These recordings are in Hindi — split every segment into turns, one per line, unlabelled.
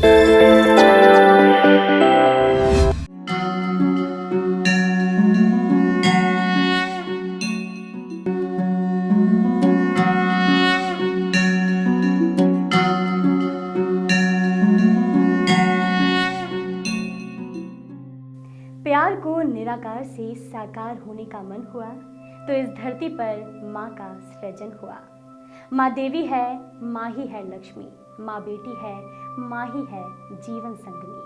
प्यार को निराकार से साकार होने का मन हुआ तो इस धरती पर माँ का सृजन हुआ। माँ देवी है, माँ ही है लक्ष्मी, माँ बेटी है, माँ ही है जीवन संगनी।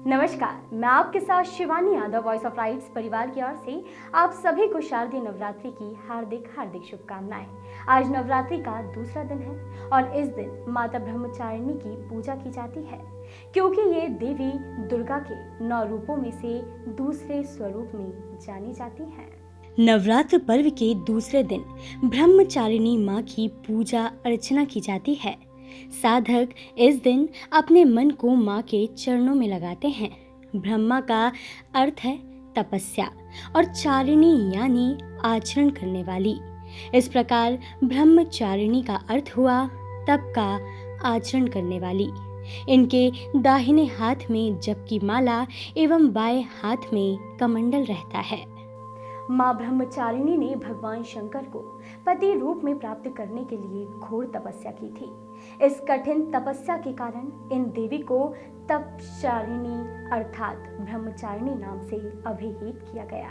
नमस्कार, मैं आपके साथ Shivani Yadav, voice of rights परिवार की ओर से आप सभी को शारदीय नवरात्रि की हार्दिक शुभकामनाएं। आज नवरात्रि का दूसरा दिन है और इस दिन माता ब्रह्मचारिणी की पूजा की जाती है, क्योंकि ये देवी दुर्गा के 9 रूपों में से दूसरे स्वरूप में जानी जाती हैं। नवरात्र पर्व के दूसरे दिन ब्रह्मचारिणी माँ की पूजा अर्चना की जाती है। साधक इस दिन अपने मन को माँ के चरणों में लगाते हैं। ब्रह्मा का अर्थ है तपस्या और चारिणी यानी आचरण करने वाली। इस प्रकार ब्रह्मचारिणी का अर्थ हुआ तप का आचरण करने वाली। इनके दाहिने हाथ में जप की माला एवं बाएं हाथ में कमंडल रहता है। माँ ब्रह्मचारिणी ने भगवान शंकर को पति रूप में प्राप्त करने के लिए घोर तपस्या की थी। इस कठिन तपस्या के कारण इन देवी को तपचारिणी अर्थात ब्रह्मचारिणी नाम से अभिहित किया गया।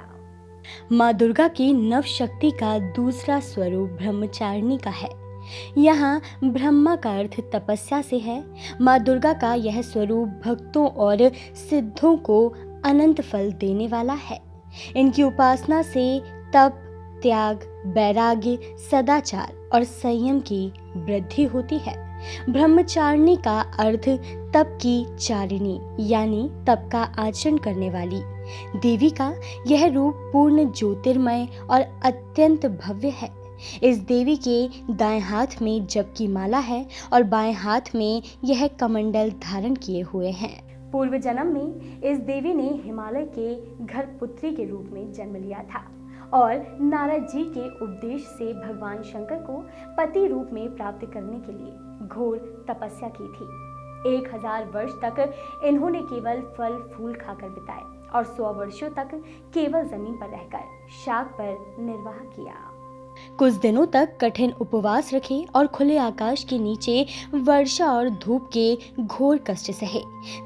माँ दुर्गा की नव शक्ति का दूसरा स्वरूप ब्रह्मचारिणी का है। यहाँ ब्रह्मा का अर्थ तपस्या से है। माँ दुर्गा का यह स्वरूप भक्तों और सिद्धों को अनंत फल देने वाला है। इनकी उपासना से तप, त्याग, वैराग्य, सदाचार और संयम की वृद्धि होती है। ब्रह्मचारिणी का अर्थ तप की चारिणी यानी तप का आचरण करने वाली। देवी का यह रूप पूर्ण ज्योतिर्मय और अत्यंत भव्य है। इस देवी के दाएं हाथ में जप की माला है और बाएं हाथ में यह कमंडल धारण किए हुए हैं। पूर्व जन्म में इस देवी ने हिमालय के घर पुत्री के रूप में जन्म लिया था और नारद जी के उपदेश से भगवान शंकर को पति रूप में प्राप्त करने के लिए घोर तपस्या की थी। 1000 वर्ष तक इन्होंने केवल फल फूल खाकर बिताए और 100 वर्षों तक केवल जमीन पर रहकर शाक पर निर्वाह किया। कुछ दिनों तक कठिन उपवास रखे और खुले आकाश के नीचे वर्षा और धूप के घोर कष्ट सहे।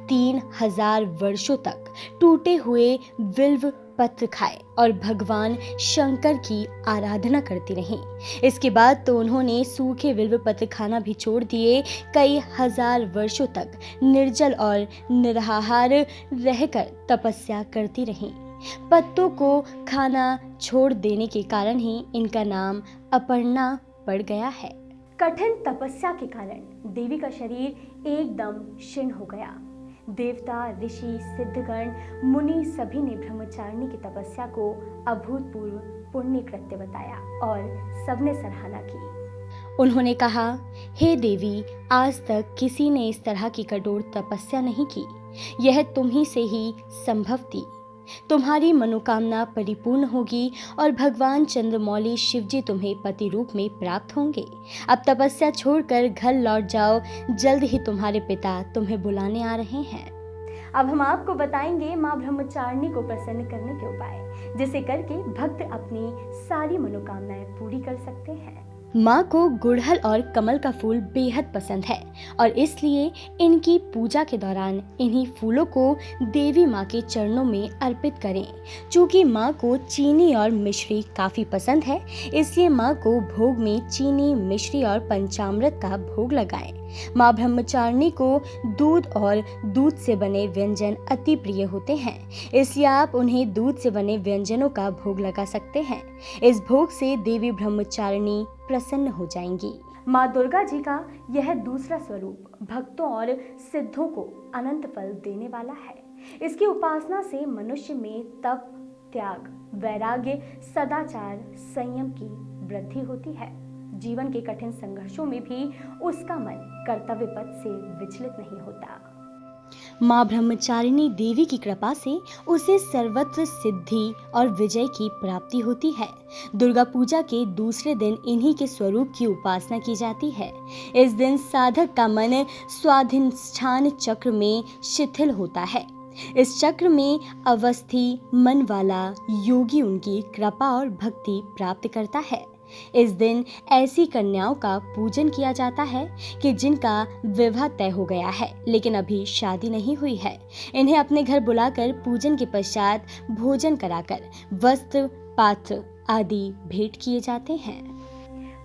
3000 वर्षों तक टूटे हुए बिल्व पत्र खाए और भगवान शंकर की आराधना करती रहीं। इसके बाद तो उन्होंने सूखे बिल्व पत्र खाना भी छोड़ दिए। कई हजार वर्षों तक निर्जल और निराहार रहकर तपस्या करती रहीं। पत्तों को खाना छोड़ देने के कारण ही इनका नाम अपर्णा पड़ गया है। कठिन तपस्या के कारण देवी का शरीर एकदम क्षीण हो गया। देवता, ऋषि, सिद्धगण, मुनि सभी ने ब्रह्मचारिणी की तपस्या को अभूतपूर्व पुण्य कृत्य बताया और सबने सराहना की। उन्होंने कहा, हे देवी, आज तक किसी ने इस तरह की कठोर तपस्या नहीं की। यह तुम्ही से ही संभव थी। तुम्हारी मनोकामना परिपूर्ण होगी और भगवान चंद्रमौली शिवजी तुम्हें पति रूप में प्राप्त होंगे। अब तपस्या छोड़कर घर लौट जाओ, जल्द ही तुम्हारे पिता तुम्हें बुलाने आ रहे हैं। अब हम आपको बताएंगे माँ ब्रह्मचारिणी को प्रसन्न करने के उपाय, जिसे करके भक्त अपनी सारी मनोकामनाएं पूरी कर सकते हैं। माँ को गुड़हल और कमल का फूल बेहद पसंद है और इसलिए इनकी पूजा के दौरान इन्हीं फूलों को देवी माँ के चरणों में अर्पित करें। चूँकि माँ को चीनी और मिश्री काफ़ी पसंद है, इसलिए माँ को भोग में चीनी, मिश्री और पंचामृत का भोग लगाएं। माँ ब्रह्मचारिणी को दूध और दूध से बने व्यंजन अति प्रिय होते हैं, इसलिए आप उन्हें दूध से बने व्यंजनों का भोग लगा सकते हैं। इस भोग से देवी ब्रह्मचारिणी प्रसन्न हो जाएंगी। माँ दुर्गा जी का यह दूसरा स्वरूप भक्तों और सिद्धों को अनंत फल देने वाला है। इसकी उपासना से मनुष्य में तप, त्याग, वैराग्य, सदाचार, संयम की वृद्धि होती है। जीवन के कठिन संघर्षों में भी उसका मन कर्तव्य पथ से विचलित नहीं होता। माँ ब्रह्मचारिणी देवी की कृपा से उसे सर्वत्र सिद्धि और विजय की प्राप्ति होती है। दुर्गा पूजा के दूसरे दिन इन्हीं के स्वरूप की उपासना की जाती है। इस दिन साधक का मन स्वाधिष्ठान चक्र में शिथिल होता है। इस चक्र में अवस्थी मन वाला योगी उनकी कृपा और भक्ति प्राप्त करता है। इस दिन ऐसी कन्याओं का पूजन किया जाता है कि जिनका विवाह तय हो गया है लेकिन अभी शादी नहीं हुई है। इन्हें अपने घर बुलाकर पूजन के पश्चात भोजन कराकर वस्त्र पात्र आदि भेंट किए जाते हैं।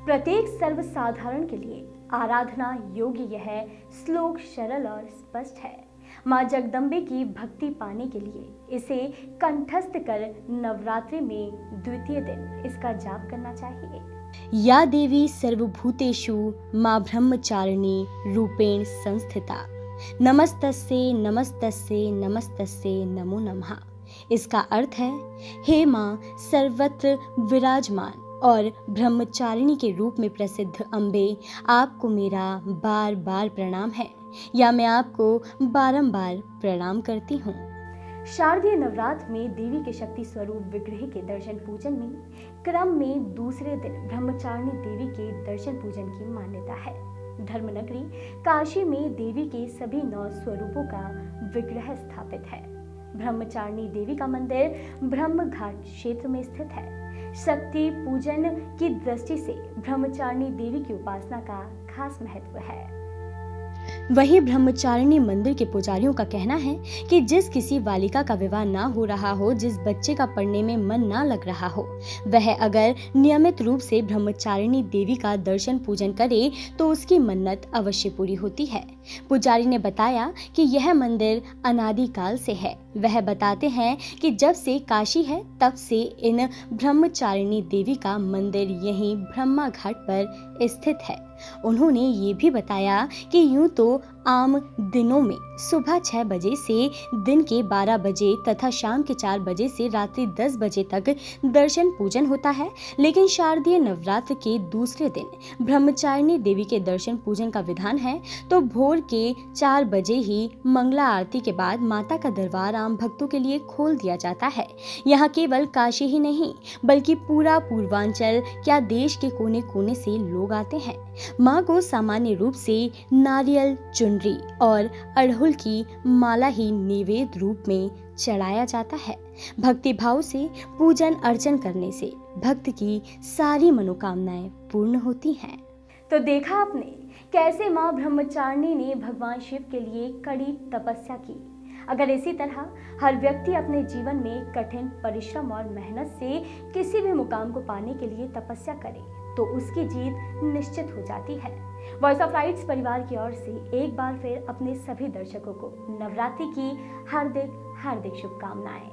प्रत्येक सर्वसाधारण के लिए आराधना योग्य यह श्लोक सरल और स्पष्ट है। माँ जगदम्बे की भक्ति पाने के लिए इसे कंठस्थ कर नवरात्रि में द्वितीय दिन इसका जाप करना चाहिए। या देवी सर्वभूतेषु माँ ब्रह्मचारिणी रूपेण संस्थिता नमस्तस्ये नमस्तस्ये नमस्तस्ये नमो नमः। इसका अर्थ है, हे माँ सर्वत्र विराजमान और ब्रह्मचारिणी के रूप में प्रसिद्ध अम्बे, आपको मेरा बार बार प्रणाम है या मैं आपको बारंबार प्रणाम करती हूँ। शारदीय नवरात्र में देवी के शक्ति स्वरूप विग्रह के दर्शन पूजन में क्रम में दूसरे दिन ब्रह्मचारिणी देवी के दर्शन पूजन की मान्यता है। धर्मनगरी काशी में देवी के सभी 9 स्वरूपों का विग्रह स्थापित है। ब्रह्मचारिणी देवी का मंदिर ब्रह्म घाट क्षेत्र में स्थित है। शक्ति पूजन की दृष्टि से ब्रह्मचारिणी देवी की उपासना का खास महत्व है। वहीं ब्रह्मचारिणी मंदिर के पुजारियों का कहना है कि जिस किसी बालिका का विवाह ना हो रहा हो, जिस बच्चे का पढ़ने में मन ना लग रहा हो, वह अगर नियमित रूप से ब्रह्मचारिणी देवी का दर्शन पूजन करे तो उसकी मन्नत अवश्य पूरी होती है। पुजारी ने बताया कि यह मंदिर अनादिकाल से है। वह बताते हैं कि जब से काशी है तब से इन ब्रह्मचारिणी देवी का मंदिर यहीं ब्रह्मा घाट पर स्थित है। उन्होंने ये भी बताया कि यूं तो आम दिनों में सुबह 6 बजे से दिन के 12 बजे तथा शाम के 4 बजे से रात्रि 10 बजे तक दर्शन पूजन होता है, लेकिन शारदीय नवरात्र के दूसरे दिन ब्रह्मचारिणी देवी के दर्शन पूजन का विधान है तो भोर के 4 बजे ही मंगला आरती के बाद माता का दरबार आम भक्तों के लिए खोल दिया जाता है। यहाँ केवल काशी ही नहीं बल्कि पूरा पूर्वांचल क्या देश के कोने कोने से लोग आते हैं। माँ को सामान्य रूप से नारियल, चुनरी और अड़हुल की माला ही निवेद रूप में चढ़ाया जाता है। भक्ति भाव से पूजन अर्चन करने से भक्त की सारी मनोकामनाएं पूर्ण होती हैं। तो देखा आपने कैसे माँ ब्रह्मचारिणी ने भगवान शिव के लिए कड़ी तपस्या की। अगर इसी तरह हर व्यक्ति अपने जीवन में कठिन परिश्रम और मेहनत से किसी भी मुकाम को पाने के लिए तपस्या करे तो उसकी जीत निश्चित हो जाती है। वॉइस ऑफ राइट्स परिवार की ओर से एक बार फिर अपने सभी दर्शकों को नवरात्रि की हार्दिक शुभकामनाएं।